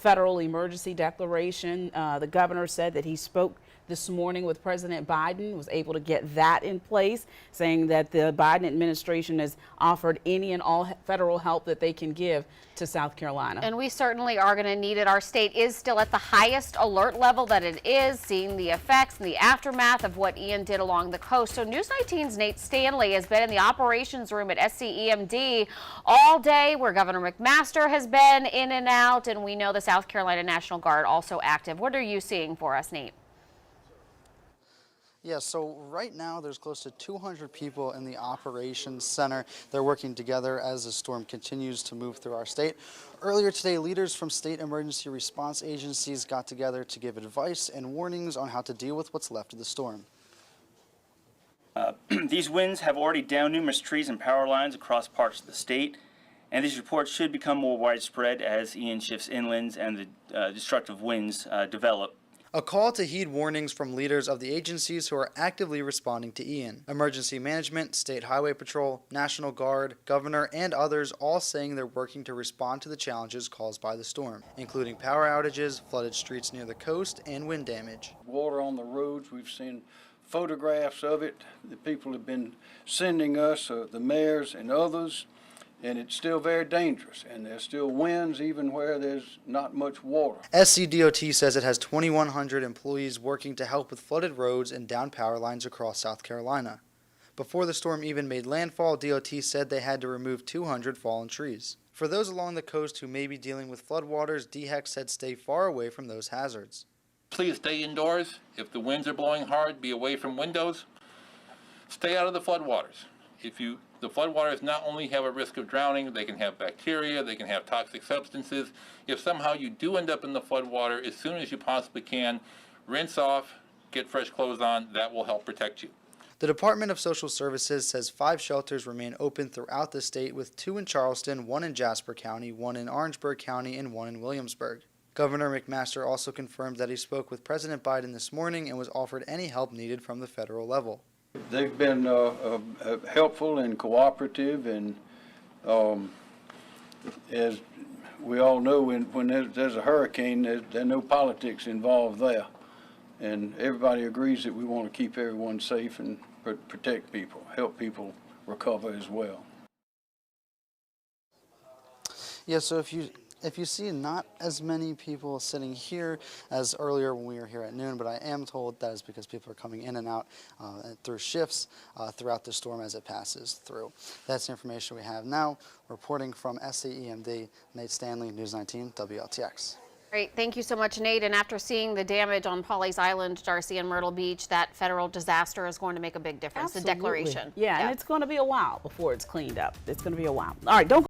federal emergency declaration. The governor said that he spoke this morning with President Biden, was able to get that in place, saying that the Biden administration has offered any and all federal help that they can give to South Carolina. And we certainly are going to need it. Our state is still at the highest alert level that it is, seeing the effects and the aftermath of what Ian did along the coast. So News 19's Nate Stanley has been in the operations room at SCEMD all day, where Governor McMaster has been in and out, and we know the South Carolina National Guard also active. What are you seeing for us, Nate? Yeah, so right now there's close to 200 people in the operations center. They're working together as the storm continues to move through our state. Earlier today, leaders from state emergency response agencies got together to give advice and warnings on how to deal with what's left of the storm. These winds have already downed numerous trees and power lines across parts of the state, and these reports should become more widespread as Ian shifts inland and the destructive winds develop. A call to heed warnings from leaders of the agencies who are actively responding to Ian. Emergency Management, State Highway Patrol, National Guard, Governor, and others all saying they're working to respond to the challenges caused by the storm, including power outages, flooded streets near the coast, and wind damage. Water on the roads, we've seen photographs of it. The people have been sending us, the mayors and others, and it's still very dangerous, and there's still winds even where there's not much water. SCDOT says it has 2,100 employees working to help with flooded roads and down power lines across South Carolina. Before the storm even made landfall, DOT said they had to remove 200 fallen trees. For those along the coast who may be dealing with floodwaters, DHEC said stay far away from those hazards. Please stay indoors. If the winds are blowing hard, be away from windows. Stay out of the floodwaters. The floodwaters not only have a risk of drowning, they can have bacteria, they can have toxic substances. If somehow you do end up in the floodwater, as soon as you possibly can, rinse off, get fresh clothes on. That will help protect you. The Department of Social Services says 5 shelters remain open throughout the state, with 2 in Charleston, 1 in Jasper County, 1 in Orangeburg County, and 1 in Williamsburg. Governor McMaster also confirmed that he spoke with President Biden this morning and was offered any help needed from the federal level. They've been helpful and cooperative, and as we all know, when there's a hurricane, there's no politics involved there. And everybody agrees that we want to keep everyone safe and protect people, help people recover as well. Yeah, so if you see not as many people sitting here as earlier when we were here at noon, but I am told that is because people are coming in and out through shifts throughout the storm as it passes through. That's the information we have now. Reporting from SCEMD, Nate Stanley, News 19 WLTX. Great. Thank you so much, Nate. And after seeing the damage on Pawleys Island, Darcy, and Myrtle Beach, that federal disaster is going to make a big difference. Absolutely. The declaration. Yeah, and it's going to be a while before it's cleaned up. It's going to be a while. All right, don't